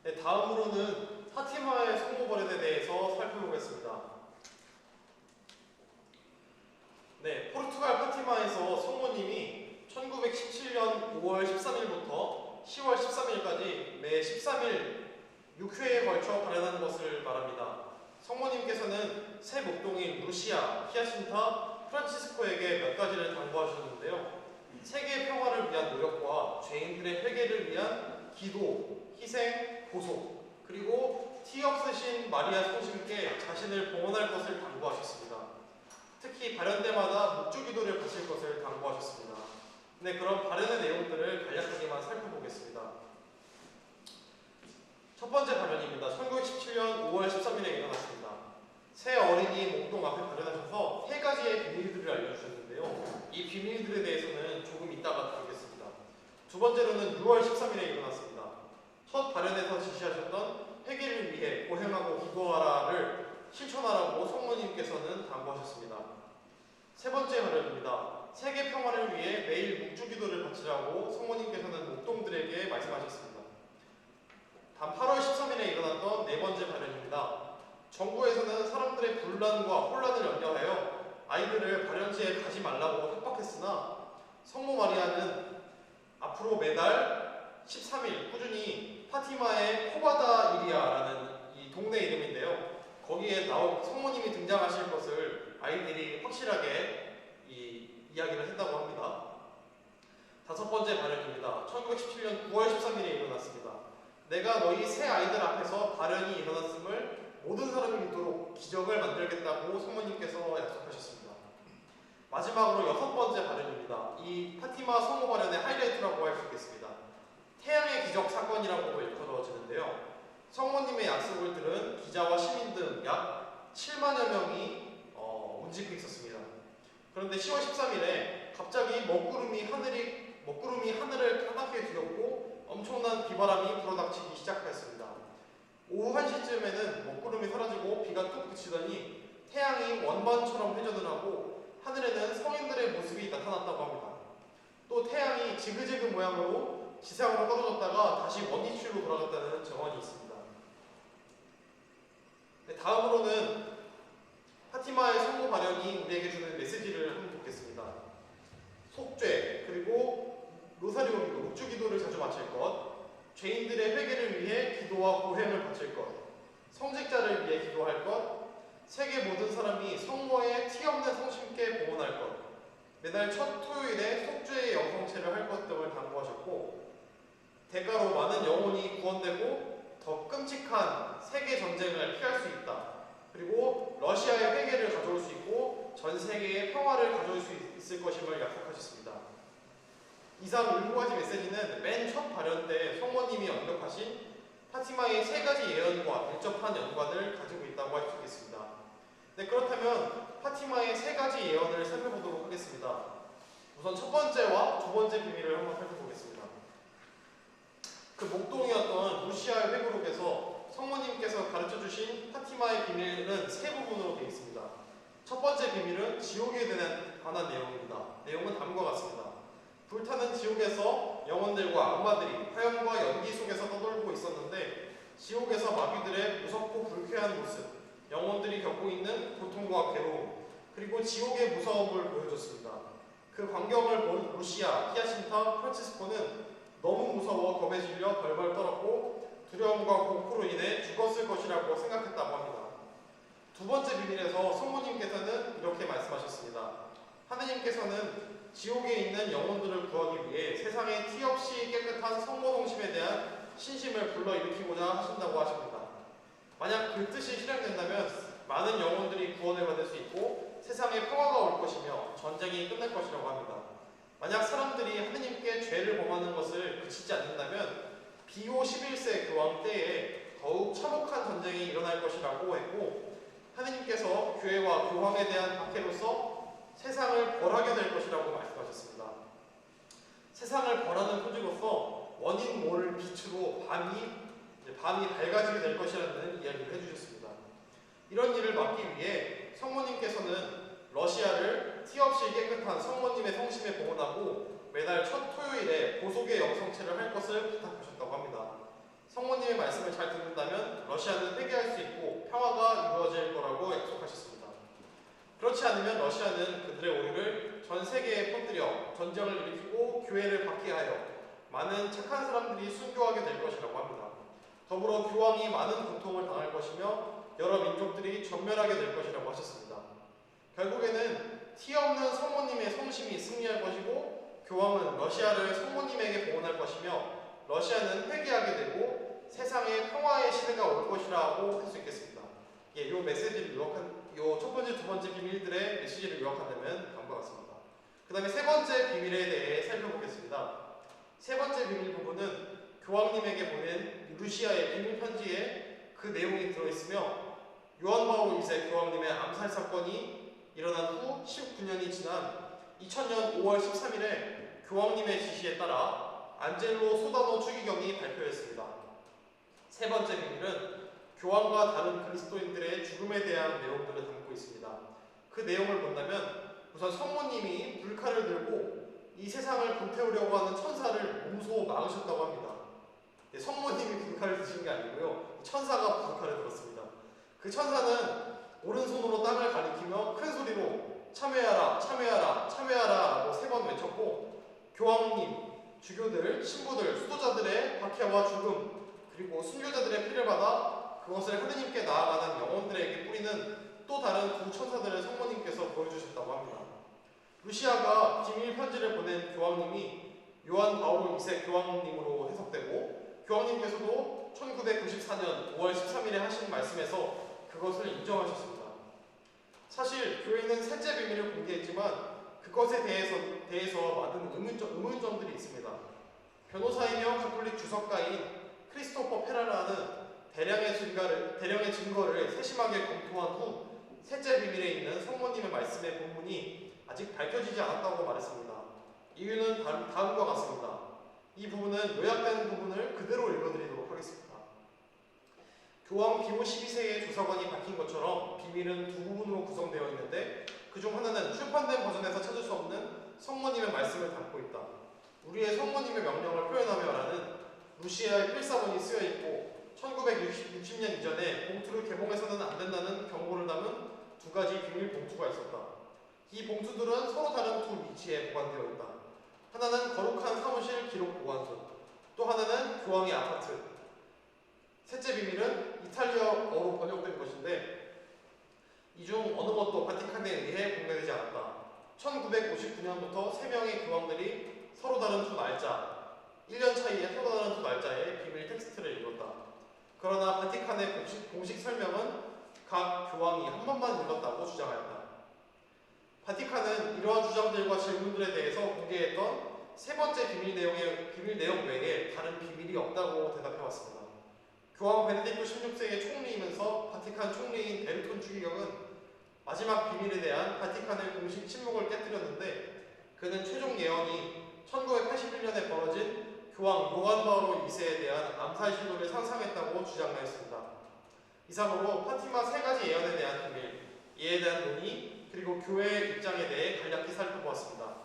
네, 다음으로는 파티마의 성모버렛에 대해서 살펴보겠습니다. 네, 포르투갈 파티마에서 성모님이 1917년 5월 13일부터 10월 13일까지 매 13일 6회에 걸쳐 발현한 것을 말합니다. 성모님께서는 세 목동인 루시아, 히아신타, 프란치스코에게 몇 가지를 당부하셨는데요. 세계 평화를 위한 노력과 죄인들의 회개를 위한 기도, 희생, 보속, 그리고 티 없으신 마리아 성심께 자신을 봉헌할 것을 당부하셨습니다. 특히 발현 때마다 묵주기도를 바칠 것을 당부하셨습니다. 네, 그럼 발현의 내용들을 간략하게만 살펴보겠습니다. 첫 번째 발현입니다. 1917년 5월 13일에 일어났습니다. 새 어린이 목동 앞에 발현하셔서 세 가지의 비밀들을 알려주셨는데요. 이 비밀들에 대해서는 조금 이따가 다루겠습니다. 두 번째로는 6월 13일에 일어났습니다. 첫 발현에서 지시하셨던 회개를 위해 고행하고 기도하라를 실천하라고 성모님께서는 당부하셨습니다. 세 번째 발현입니다. 세계 평화를 위해 매일 묵주기도를 바치라고 성모님께서는 목동들에게 말씀하셨습니다. 단 8월 13일에 일어났던 네 번째 발현입니다. 정부에서는 사람들의 분란과 혼란을 염려하여 아이들을 발현지에 가지 말라고 협박했으나 성모 마리아는 앞으로 매달 13일 꾸준히 파티마의 코바다 이리아라는 이 동네 이름인데요. 거기에 성모님이 등장하실 것을 아이들이 확실하게 이야기를 했다고 합니다. 다섯 번째 발현입니다. 1917년 9월 13일에 일어났습니다. 내가 너희 새 아이들 앞에서 발현이 일어났음을 모든 사람이 믿도록 기적을 만들겠다고 성모님께서 약속하셨습니다. 마지막으로 여섯 번째 발현입니다. 이 파티마 성모 발현의 하이라이트라고 할 수 있겠습니다. 태양의 기적 사건이라고 일컬어지는데요. 성모님의 약속을 들은 기자와 시민 등 약 7만여 명이 운집해 있었습니다. 그런데 10월 13일에 갑자기 먹구름이 하늘을 까맣게 뒤덮고 엄청난 비바람이 불어닥치기 시작했습니다. 오후 1시쯤에는 먹구름이 사라지고 비가 뚝 그치더니 태양이 원반처럼 회전을 하고 하늘에는 성인들의 모습이 나타났다고 합니다. 또 태양이 지그재그 모양으로 지상으로 떨어졌다가 다시 원위치로 돌아갔다는 정언이 있습니다. 네, 다음으로는 파티마의 성모 발현이 우리에게 주는 메시지를 한번 보겠습니다. 속죄, 그리고 로사리오 기도, 묵주 기도를 자주 바칠 것, 죄인들의 회개를 위해 기도와 고행을 바칠 것, 성직자를 위해 기도할 것, 세계 모든 사람이 성모의 티 없는 성심께 봉헌할 것, 매달 첫 토요일에 속죄의 영성체를 할 것 등을 당부하셨고, 대가로 많은 영혼이 구원되고 더 끔찍한 세계 전쟁을 피할 수 있다. 그리고 러시아의 회개를 가져올 수 있고 전 세계의 평화를 가져올 수 있을 것임을 약속하셨습니다. 이상 7가지 메시지는 맨 첫 발현 때 성모님이 언급하신 파티마의 세 가지 예언과 밀접한 연관을 가지고 있다고 할 수 있겠습니다. 네, 그렇다면 파티마의 세 가지 예언을 살펴보도록 하겠습니다. 우선 첫 번째와 두 번째 비밀을 한번 살펴보겠습니다. 그 목동이었던 루시아의 회고록에서 성모님께서 가르쳐주신 파티마의 비밀은 세 부분으로 되어 있습니다. 첫 번째 비밀은 지옥에 관한 내용입니다. 내용은 다음과 같습니다. 불타는 지옥에서 영혼들과 악마들이 화염과 연기 속에서 떠돌고 있었는데 지옥에서 마귀들의 무섭고 불쾌한 모습, 영혼들이 겪고 있는 고통과 괴로움, 그리고 지옥의 무서움을 보여줬습니다. 그 광경을 본 루시아, 히아신타, 프란치스코는 너무 무서워 겁에 질려 벌벌 떨었고 두려움과 공포로 인해 죽었을 것이라고 생각했다고 합니다. 두 번째 비밀에서 성모님께서는 이렇게 말씀하셨습니다. 하느님께서는 지옥에 있는 영혼들을 구하기 위해 세상에 티 없이 깨끗한 성모성심에 대한 신심을 불러일으키고자 하신다고 하십니다. 만약 그 뜻이 실행된다면 많은 영혼들이 구원을 받을 수 있고 세상에 평화가 올 것이며 전쟁이 끝날 것이라고 합니다. 만약 사람들이 하느님께 죄를 범하는 것을 그치지 않는다면 비오 11세 교황 때에 더욱 참혹한 전쟁이 일어날 것이라고 했고 하느님께서 교회와 교황에 대한 박해로서 세상을 벌하게 될 것이라고 말씀하셨습니다. 세상을 벌하는 토지로서 원인 모를 빛으로 밤이 밝아지게 될 것이라는 이야기를 해주셨습니다. 이런 일을 막기 위해 성모님께서는 러시아를 티 없이 깨끗한 성모님의 성심에 봉헌하고 매달 첫 토요일에 보속의 영성체를 할 것을 부탁하셨다고 합니다. 성모님의 말씀을 잘 그렇지 않으면 러시아는 그들의 오류를 전 세계에 퍼뜨려 전쟁을 일으키고 교회를 박해하여 많은 착한 사람들이 순교하게 될 것이라고 합니다. 더불어 교황이 많은 고통을 당할 것이며 여러 민족들이 전멸하게 될 것이라고 하셨습니다. 결국에는 티 없는 성모님의 성심이 승리할 것이고 교황은 러시아를 성모님에게 봉헌할 것이며 러시아는 회개하게 되고 세상에 평화의 시대가 올 것이라고 할 수 있겠습니다. 이 메시지를 요 첫 번째, 두 번째 비밀들의 메시지를 요약한다면 다음과 같습니다. 그 다음에 세 번째 비밀에 대해 살펴보겠습니다. 세 번째 비밀 부분은 교황님에게 보낸 루시아의 비밀 편지에 그 내용이 들어있으며 요한 바오로 2세 교황님의 암살 사건이 일어난 후 19년이 지난 2000년 5월 13일에 교황님의 지시에 따라 안젤로 소다노 추기경이 발표했습니다. 세 번째 비밀은 교황과 다른 그리스도인들의 죽음에 대한 내용들을 담고 있습니다. 그 내용을 본다면 우선 성모님이 불칼을 들고 이 세상을 불태우려고 하는 천사를 몸소 막으셨다고 합니다. 성모님이 불칼을 드신 게 아니고요. 천사가 불칼을 들었습니다. 그 천사는 오른손으로 땅을 가리키며 큰 소리로 참회하라, 참회하라, 참회하라 라고 3번 외쳤고 교황님, 주교들, 신부들, 수도자들의 박해와 죽음 그리고 순교자들의 피를 받아 그것을 하느님께 나아가는 영혼들에게 뿌리는 또 다른 두 천사들을 성모님께서 보여주셨다고 합니다. 루시아가 비밀 편지를 보낸 교황님이 요한 바오로 2세 교황님으로 해석되고 교황님께서도 1994년 5월 13일에 하신 말씀에서 그것을 인정하셨습니다. 사실 교회는 셋째 비밀을 공개했지만 그것에 대해서 많은 의문점들이 있습니다. 변호사이며 가톨릭 주석가인 크리스토퍼 페라라는 대량의 증거를 세심하게 검토한 후 셋째 비밀에 있는 성모님의 말씀의 본문이 아직 밝혀지지 않았다고 말했습니다. 이유는 다음과 같습니다. 이 부분은 요약된 부분을 그대로 읽어드리도록 하겠습니다. 교황 비오 12세의 조사관이 밝힌 것처럼 비밀은 두 부분으로 구성되어 있는데 그중 하나는 출판된 버전에서 찾을 수 없는 성모님의 말씀을 담고 있다. 우리의 성모님의 명령을 표현하며 라는 루시아의 필사본이 쓰여 있고 1960년 이전에 봉투를 개봉해서는 안 된다는 경고를 담은 두 가지 비밀 봉투가 있었다. 이 봉투들은 서로 다른 두 위치에 보관되어 있다. 하나는 거룩한 사무실 기록 보관소, 또 하나는 교황의 아파트. 셋째 비밀은 이탈리아어로 번역된 것인데 이 중 어느 것도 바티칸에 의해 공개되지 않았다. 1959년부터 3명의 교황들이 서로 다른 두 날짜, 1년 차이에 서로 다른 두 날짜의 비밀 텍스트를 읽었다. 그러나 바티칸의 공식 설명은 각 교황이 한 번만 읽었다고 주장하였다. 바티칸은 이러한 주장들과 질문들에 대해서 공개했던 세 번째 비밀 내용 외에 다른 비밀이 없다고 대답해왔습니다. 교황 베네딕토 16세의 총리이면서 바티칸 총리인 베르톤 추기경은 마지막 비밀에 대한 바티칸의 공식 침묵을 깨뜨렸는데 그는 최종 예언이 1981년에 벌어진 교황 요한 바오로 2세에 대한 암살 시도를 상상했다고 주장하였습니다. 이상으로 파티마 3가지 예언에 대한 비밀, 이에 대한 논의, 그리고 교회의 입장에 대해 간략히 살펴보았습니다.